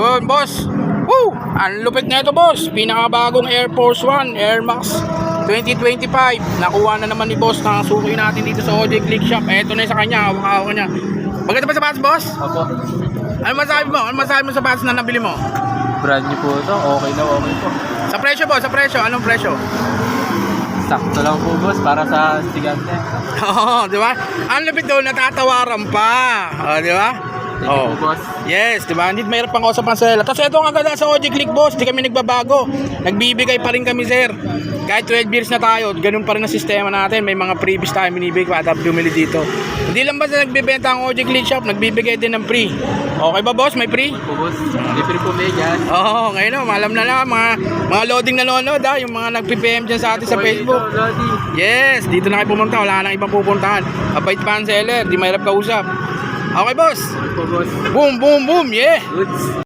Yun, boss. Woo! Ang lupit na ito, boss. Pinakabagong Air Force One Air Max 2025. Nakuha na naman ni boss. Nakasukoy natin dito sa OJ Click Shop. Eto na sa kanya. Hawak-hawak niya. Maganda ba sapatos, boss? Opo. Ano masabi mo? Ano masabi mo sa sapatos na nabili mo? Brand new po ito. Okay na okay po. Sa presyo, boss. Sa presyo. Anong presyo? Sakto lang po boss para sa estudyante. Oo, di ba? Ang lupit doon, natatawaran pa. Di ba? Thank you po boss. Yes, di ba? Hindi mahirap pang kausap ang sela. Tapos ito ang agad sa OJ Click, boss. Di kami nagbabago. Nagbibigay pa rin kami, sir. Kahit 12 years na tayo, ganun pa rin ang sistema natin. May mga freebies tayo binibigay para bumili dito. Hindi lang ba sa nagbibenta ang OJ Click Shop, nagbibigay din ng free. Okay ba, boss? May free? Po boss. Libre po medyas. Oo, ngayon o. Alam na lang, mga loading nanonood ha. Yung mga nag-PPM dyan sa atin sa Facebook. Yes, dito na kayo pumunta. Wala nang ibang pupuntahan. Abait pa ang seller. Di mahirap kausap. Okay, boss. Po boss. Boom, boom, boom. Yeah. Goods.